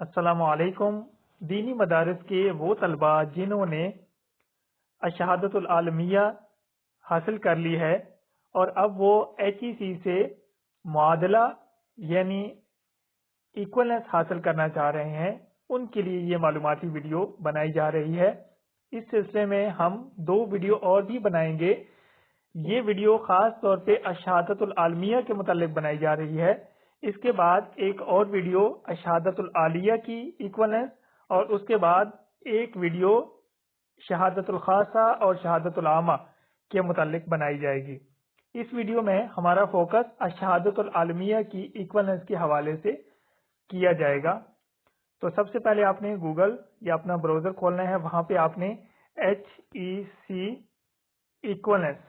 السلام علیکم۔ دینی مدارس کے وہ طلباء جنہوں نے الشہادۃ العالمیہ حاصل کر لی ہے اور اب وہ HEC سے معادلہ یعنی ایکولنس حاصل کرنا چاہ رہے ہیں، ان کے لیے یہ معلوماتی ویڈیو بنائی جا رہی ہے۔ اس سلسلے میں ہم 2 ویڈیو اور بھی بنائیں گے۔ یہ ویڈیو خاص طور پہ الشہادۃ العالمیہ کے متعلق بنائی جا رہی ہے۔ اس کے بعد ایک اور ویڈیو الشہادۃ العالیہ کی ایکولنس اور اس کے بعد ایک ویڈیو شہادت الخاصہ اور شہادت العامہ کے متعلق بنائی جائے گی۔ اس ویڈیو میں ہمارا فوکس الشہادت العالمیہ کی ایکولنس کے حوالے سے کیا جائے گا۔ تو سب سے پہلے آپ نے گوگل یا اپنا براؤزر کھولنا ہے، وہاں پہ آپ نے HEC ایکولنس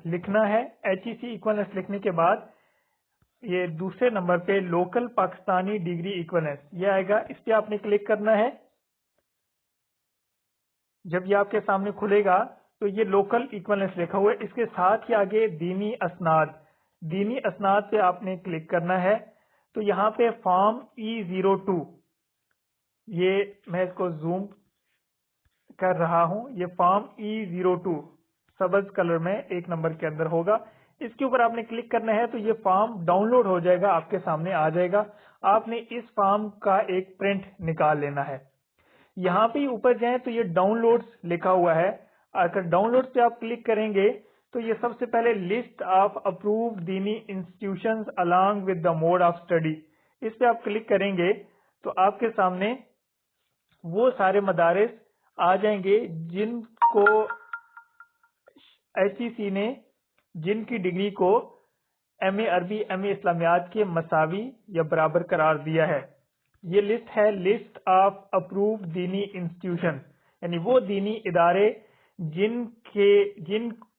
لکھنا ہے۔ HEC ایکولنس لکھنے کے بعد یہ دوسرے نمبر پہ لوکل پاکستانی ڈگری ایکولنس یہ آئے گا، اس پہ آپ نے کلک کرنا ہے۔ جب یہ آپ کے سامنے کھلے گا تو یہ لوکل ایکولنس لکھا ہوا ہے، اس کے ساتھ ہی آگے دینی اسناد پہ آپ نے کلک کرنا ہے۔ تو یہاں پہ فارم E02 یہ میں اس کو زوم کر رہا ہوں، یہ فارم E02 سبز کلر میں 1 نمبر کے اندر ہوگا، اس کے اوپر آپ نے کلک کرنا ہے تو یہ فارم ڈاؤن لوڈ ہو جائے گا، آپ کے سامنے آ جائے گا۔ آپ نے اس فارم کا ایک پرنٹ نکال لینا ہے۔ یہاں پہ اوپر جائیں تو یہ ڈاؤن لوڈز لکھا ہوا ہے، اگر ڈاؤن لوڈ پہ آپ کلک کریں گے تو یہ سب سے پہلے لسٹ آف اپرووڈ دینی institutions along with the mode of study، اس پہ آپ کلک کریں گے تو آپ کے سامنے وہ سارے مدارس آ جائیں گے جن کو HEC نے جن کی ڈگری کو MA عربی MA اسلامیات کے مساوی یا برابر قرار دیا ہے۔ یہ لسٹ ہے لسٹ آف اپرووڈ دینی انسٹیٹیوشن، یعنی وہ دینی ادارے جن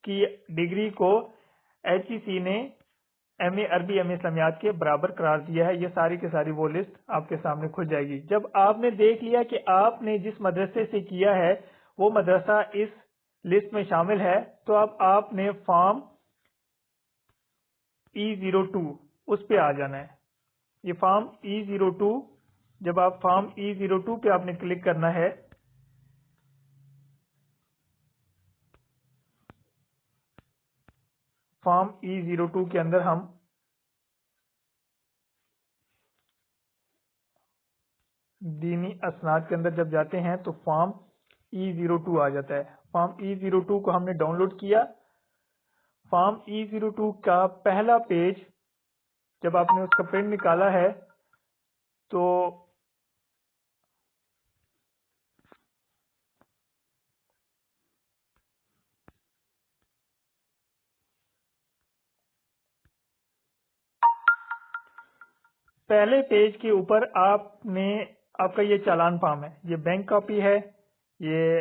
کی ڈگری کو HEC نے MA عربی MA اسلامیات کے برابر قرار دیا ہے۔ یہ ساری کی ساری وہ لسٹ آپ کے سامنے کھل جائے گی۔ جب آپ نے دیکھ لیا کہ آپ نے جس مدرسے سے کیا ہے وہ مدرسہ اس لسٹ میں شامل ہے تو اب آپ نے فارم E02 اس پہ آ جانا ہے۔ یہ فارم E02 جب آپ فارم E02 پہ آپ نے کلک کرنا ہے فارم E02 کے اندر ہم دینی اسناد کے اندر جب جاتے ہیں تو فارم E02 آ جاتا ہے۔ فارم E02 کو ہم نے ڈاؤن لوڈ کیا۔ فارم E02 کا پہلا پیج جب آپ نے اس کا پرنٹ نکالا ہے تو پہلے پیج کے اوپر آپ کا یہ چالان فارم ہے، یہ بینک کاپی ہے، یہ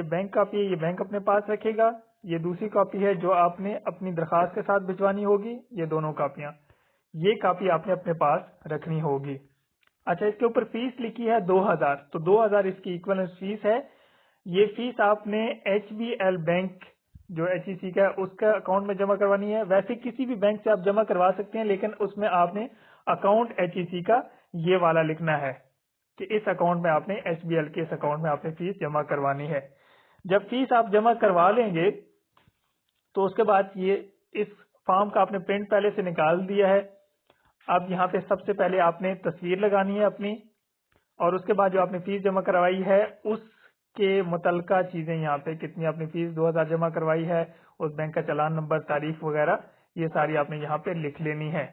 بینک کاپی ہے، یہ بینک اپنے پاس رکھے گا۔ یہ دوسری کاپی ہے جو آپ نے اپنی درخواست کے ساتھ بھجوانی ہوگی، یہ دونوں کاپیاں، یہ کاپی آپ نے اپنے پاس رکھنی ہوگی۔ اچھا، اس کے اوپر فیس لکھی ہے 2000، تو 2000 اس کی ایکویلنٹ فیس ہے۔ یہ فیس آپ نے HBL بینک جو HEC کا ہے اس کا اکاؤنٹ میں جمع کروانی ہے۔ ویسے کسی بھی بینک سے آپ جمع کروا سکتے ہیں، لیکن اس میں آپ نے اکاؤنٹ HEC کا یہ والا لکھنا ہے کہ اس اکاؤنٹ میں آپ نے HBL کے اس اکاؤنٹ میں آپ نے فیس جمع کروانی ہے۔ جب فیس آپ جمع کروا لیں گے تو اس کے بعد یہ اس فارم کا آپ نے پرنٹ پہلے سے نکال دیا ہے۔ اب یہاں پہ سب سے پہلے آپ نے تصویر لگانی ہے اپنی، اور اس کے بعد جو آپ نے فیس جمع کروائی ہے اس کے متعلقہ چیزیں یہاں پہ کتنی آپ نے فیس 2000 جمع کروائی ہے، اس بینک کا چلان نمبر، تاریخ وغیرہ، یہ ساری آپ نے یہاں پہ لکھ لینی ہے۔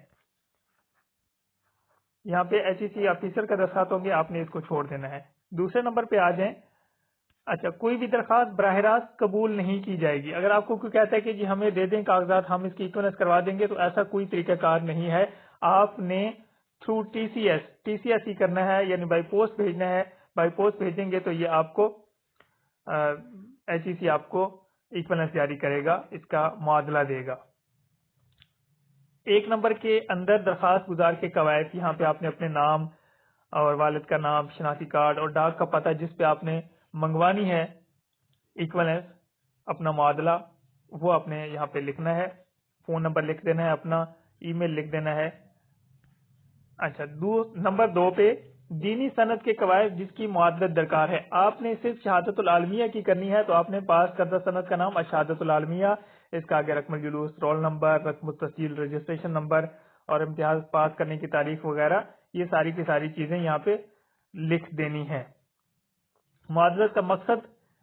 یہاں پہ HEC آفیسر کا درخواست ہوں گے، آپ نے اس کو چھوڑ دینا ہے۔ دوسرے نمبر پہ آ جائیں۔ اچھا، کوئی بھی درخواست براہ راست قبول نہیں کی جائے گی۔ اگر آپ کو کوئی کہتا ہے کہ جی ہمیں دے دیں کاغذات، ہم اس کی ایکویلنس کروا دیں گے، تو ایسا کوئی طریقہ کار نہیں ہے۔ آپ نے تھرو TCS ہی کرنا ہے، یعنی بائی پوسٹ بھیجنا ہے۔ بائی پوسٹ بھیجیں گے تو یہ آپ کو HEC آپ کو ایکویلنس جاری کرے گا، اس کا معادلہ دے گا۔ 1 نمبر کے اندر درخواست گزار کے قواعد، یہاں پہ آپ نے اپنے نام اور والد کا نام، شناختی کارڈ اور ڈاک کا پتہ جس پہ آپ نے منگوانی ہے ایکویلنس، اپنا معادلہ، وہ آپ نے یہاں پہ لکھنا ہے۔ فون نمبر لکھ دینا ہے اپنا، ای میل لکھ دینا ہے۔ اچھا، نمبر 2 پہ دینی سند کے قواعد جس کی معادلت درکار ہے۔ آپ نے صرف شہادت العالمیہ کی کرنی ہے تو آپ نے پاس کردہ سند کا نام شہادت العالمیہ، اس کا آگے رقم الجلوس، رول نمبر، رقم التسجیل، رجسٹریشن نمبر اور امتیاز پاس کرنے کی تاریخ وغیرہ، یہ ساری کی ساری چیزیں یہاں پہ لکھ دینی ہے۔ معادلت کا مقصد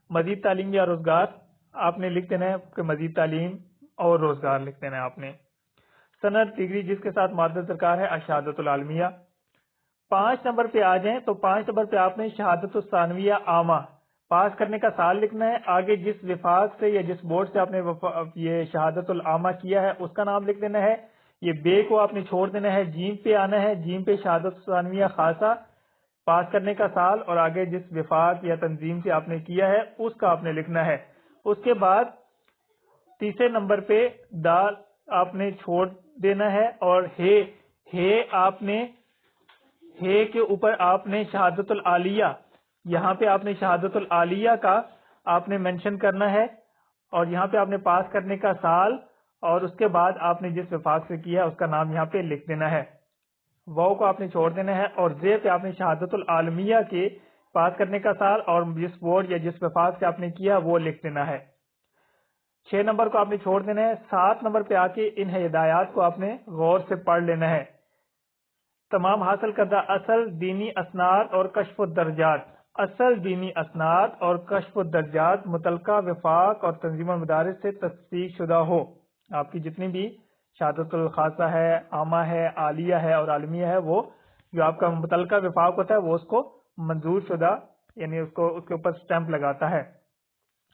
مزید تعلیم یا روزگار، آپ نے لکھ دینا ہے کہ مزید تعلیم اور روزگار لکھ دینا ہے آپ نے۔ سند ڈگری جس کے ساتھ معادلت درکار ہے شہادت العالمیہ۔ 5 نمبر پہ آ جائیں تو 5 نمبر پہ آپ نے شہادت الثانویہ عامہ پاس کرنے کا سال لکھنا ہے، آگے جس وفاق سے یا جس بورڈ سے آپ نے یہ شہادت العامہ کیا ہے اس کا نام لکھ دینا ہے۔ یہ بے کو آپ نے چھوڑ دینا ہے، جیم پہ آنا ہے، جیم پہ شہادت الثانویہ خاصہ پاس کرنے کا سال اور آگے جس وفاق یا تنظیم سے آپ نے کیا ہے اس کا آپ نے لکھنا ہے۔ اس کے بعد تیسرے نمبر پہ دال آپ نے چھوڑ دینا ہے اور ہے کے اوپر آپ نے شہادت العالیہ، یہاں پہ آپ نے شہادت العالیہ کا آپ نے مینشن کرنا ہے اور یہاں پہ آپ نے پاس کرنے کا سال اور اس کے بعد آپ نے جس وفاق سے کیا اس کا نام یہاں پہ لکھ دینا ہے۔ واو کو آپ نے چھوڑ دینا ہے اور زے پہ آپ نے شہادت العالمیہ کے پاس کرنے کا سال اور جس بورڈ یا جس وفاق سے آپ نے کیا وہ لکھ دینا ہے۔ 6 نمبر کو آپ نے چھوڑ دینا ہے۔ 7 نمبر پہ آ کے ان ہدایات کو آپ نے غور سے پڑھ لینا ہے۔ تمام حاصل کردہ اصل دینی اسناد اور کشف الدرجات، اصل دینی اسناد اور کشف الدرجات متعلقہ وفاق اور تنظیم المدارس سے تصدیق شدہ ہو۔ آپ کی جتنی بھی شہادت الخاصہ ہے، عامہ ہے، عالیہ ہے اور عالمیہ ہے، وہ جو آپ کا متعلقہ وفاق ہوتا ہے وہ اس کو منظور شدہ، یعنی اس کے اوپر سٹیمپ لگاتا ہے۔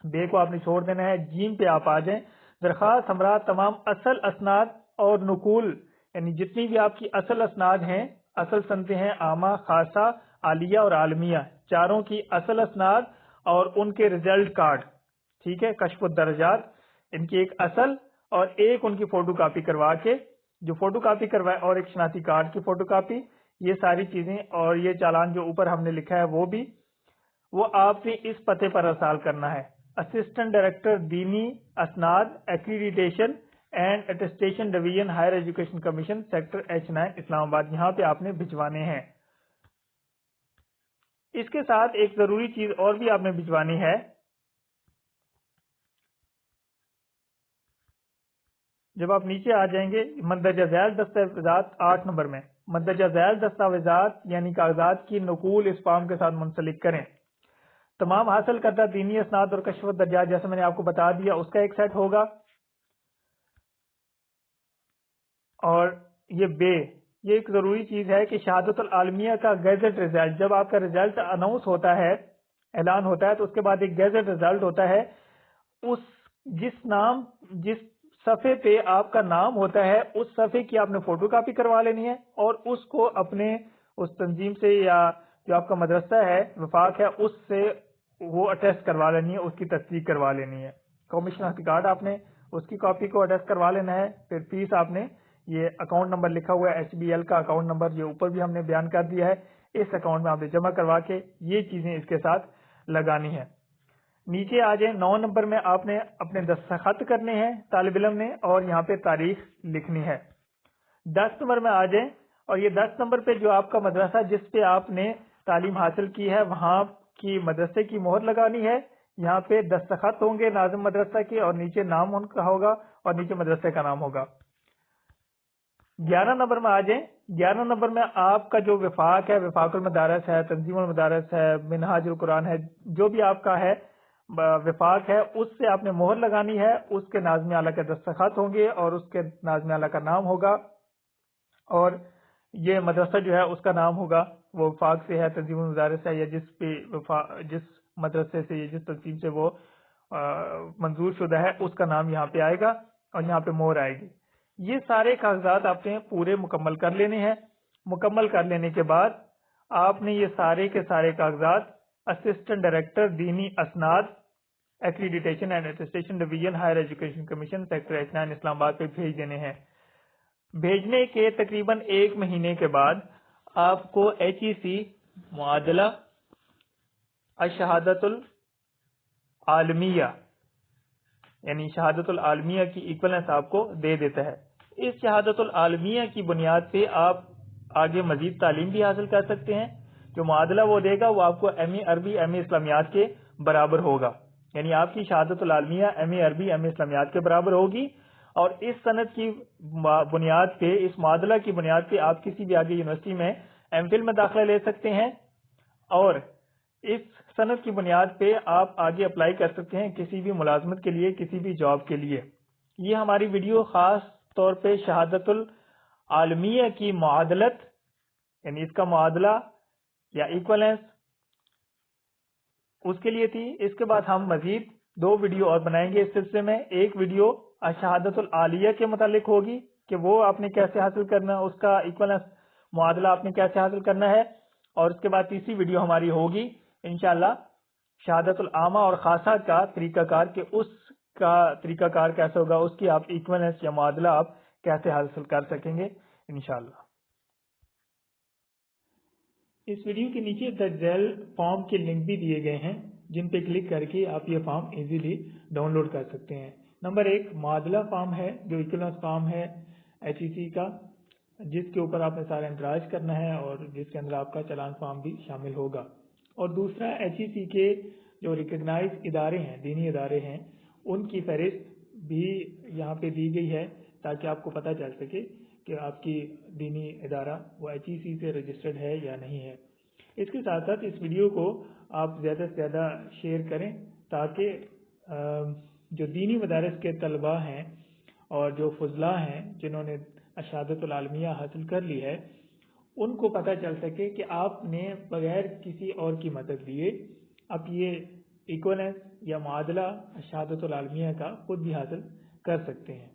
بے کو آپ نے چھوڑ دینا ہے۔ جیم پہ آپ آ جائیں، درخواست ہمراہ تمام اصل اسناد اور نقول، یعنی جتنی بھی آپ کی اصل اسناد ہیں، اصل سندیں ہیں، عامہ، خاصہ، عالیہ اور عالمیہ، چاروں کی اصل اسناد اور ان کے ریزلٹ کارڈ، ٹھیک ہے، کشف الدرجات، ان کی ایک اصل اور ایک ان کی فوٹو کاپی کروا کے، جو فوٹو کاپی کروائے، اور ایک شناختی کارڈ کی فوٹو کاپی، یہ ساری چیزیں اور یہ چالان جو اوپر ہم نے لکھا ہے وہ بھی، وہ آپ نے اس پتے پر ارسال کرنا ہے۔ اسسٹنٹ ڈائریکٹر دینی اسناد accreditation and attestation division higher education commission sector H9 Islamabad, یہاں پہ آپ نے بھجوانے ہیں۔ اس کے ساتھ ایک ضروری چیز اور بھی آپ نے بھجوانی ہے، جب آپ نیچے آ جائیں گے مندرجہ ذیل دستاویزات 8 نمبر میں، مندرجہ ذیل دستاویزات یعنی کاغذات کی نقول اس فارم کے ساتھ منسلک کریں۔ تمام حاصل کردہ دینی اسناد اور کشف الدرجات، جیسے میں نے آپ کو بتا دیا، اس کا ایک سیٹ ہوگا، اور یہ ایک ضروری چیز ہے کہ شہادت العالمیہ کا گیزٹ ریزلٹ، جب آپ کا ریزلٹ اناؤنس ہوتا ہے، اعلان ہوتا ہے، تو اس کے بعد ایک گیزٹ ریزلٹ ہوتا ہے، جس صفحے پہ آپ کا نام ہوتا ہے اس صفحے کی آپ نے فوٹو کاپی کروا لینی ہے اور اس کو اپنے اس تنظیم سے یا جو آپ کا مدرسہ ہے، وفاق ہے، اس سے وہ اٹیسٹ کروا لینی ہے، اس کی تصدیق کروا لینی ہے۔ قومی شناختی کارڈ آپ نے اس کی کاپی کو اٹیسٹ کروا لینا ہے۔ پھر فیس آپ نے، یہ اکاؤنٹ نمبر لکھا ہوا ہے HBL کا اکاؤنٹ نمبر، یہ اوپر بھی ہم نے بیان کر دیا ہے، اس اکاؤنٹ میں آپ نے جمع کروا کے یہ چیزیں اس کے ساتھ لگانی ہے۔ نیچے آ جائیں، 9 نمبر میں آپ نے اپنے دستخط کرنے ہیں طالب علم نے، اور یہاں پہ تاریخ لکھنی ہے۔ 10 نمبر میں آ جائیں، اور یہ 10 نمبر پہ جو آپ کا مدرسہ جس پہ آپ نے تعلیم حاصل کی ہے وہاں کی مدرسے کی مہر لگانی ہے، یہاں پہ دستخط ہوں گے ناظم مدرسہ کے، اور نیچے نام ان کا ہوگا اور نیچے مدرسے کا نام ہوگا۔ 11 نمبر میں آ جائیں، 11 نمبر میں آپ کا جو وفاق ہے، وفاق المدارس ہے، تنظیم المدارس ہے، منہاج القرآن ہے، جو بھی آپ کا ہے وفاق ہے، اس سے آپ نے مہر لگانی ہے، اس کے ناظم اعلیٰ کے دستخط ہوں گے اور اس کے ناظم اعلیٰ کا نام ہوگا، اور یہ مدرسہ جو ہے اس کا نام ہوگا، وہ وفاق سے ہے، تنظیم المدارس ہے، یا جس مدرسے سے یا جس تنظیم سے وہ منظور شدہ ہے اس کا نام یہاں پہ آئے گا اور یہاں پہ مہر آئے گی۔ یہ سارے کاغذات آپ نے پورے مکمل کر لینے ہیں۔ مکمل کر لینے کے بعد آپ نے یہ سارے کے سارے کاغذات اسسٹنٹ ڈائریکٹر دینی اسناد accreditation and attestation division higher education commission sector H9 Islamabad پہ بھیج دینے ہیں۔ بھیجنے کے تقریباً 1 مہینے کے بعد آپ کو HEC معادلہ الشہادت العالمیہ یعنی شہادت العالمیہ کی ایکولنس آپ کو دے دیتا ہے۔ اس شہادت العالمیہ کی بنیاد پہ آپ آگے مزید تعلیم بھی حاصل کر سکتے ہیں۔ جو معادلہ وہ دے گا وہ آپ کو ایم اے عربی ایم اے اسلامیات کے برابر ہوگا، یعنی آپ کی شہادت العالمیہ ایم اے عربی ایم اے اسلامیات کے برابر ہوگی، اور اس سند کی بنیاد پہ، اس معادلہ کی بنیاد پہ آپ کسی بھی آگے یونیورسٹی میں ایم فل میں داخلہ لے سکتے ہیں، اور اس سند کی بنیاد پہ آپ آگے اپلائی کر سکتے ہیں کسی بھی ملازمت کے لیے، کسی بھی جاب کے لیے۔ یہ ہماری ویڈیو خاص طور پہ شہادت العالمیہ کی معادلت، یعنی اس کا معادلہ یا ایکولنس، اس کے لیے تھی۔ اس کے بعد ہم مزید 2 ویڈیو اور بنائیں گے اس سلسلے میں۔ ایک ویڈیو شہادت العالیہ کے متعلق ہوگی کہ وہ آپ نے کیسے حاصل کرنا، اس کا ایکولنس معادلہ آپ نے کیسے حاصل کرنا ہے، اور اس کے بعد تیسری ویڈیو ہماری ہوگی انشاءاللہ شہادت العامہ اور خاصہ کا طریقہ کار، کہ اس کا طریقہ کار کیسے ہوگا، اس کی آپ ایکولنس یا معادلہ آپ کیسے حاصل کر سکیں گے انشاءاللہ۔ اس ویڈیو کے نیچے درج ذیل فارم کے لنک بھی دیے گئے ہیں، جن پہ کلک کر کے آپ یہ فارم ایزیلی ڈاؤن لوڈ کر سکتے ہیں۔ نمبر 1 معادلہ فارم ہے، جو ایکولنس فارم ہے HEC کا، جس کے اوپر آپ نے سارا اندراج کرنا ہے اور جس کے اندر آپ کا چالان فارم بھی شامل ہوگا۔ اور دوسرا HEC کے جو ریکگنائز ادارے ہیں، دینی ادارے ہیں، ان کی فہرست بھی یہاں پہ دی گئی ہے، تاکہ آپ کو پتہ چل سکے کہ آپ کی دینی ادارہ وہ HEC سے رجسٹرڈ ہے یا نہیں ہے۔ اس کے ساتھ ساتھ اس ویڈیو کو آپ زیادہ سے زیادہ شیئر کریں، تاکہ جو دینی مدارس کے طلباء ہیں اور جو فضلاء ہیں جنہوں نے شہادت العالمیہ حاصل کر لی ہے، ان کو پتہ چل سکے کہ آپ نے بغیر کسی اور کی مدد لیے اب یہ ایکولنس یا معادلہ شہادت العالمیہ کا خود بھی حاصل کر سکتے ہیں۔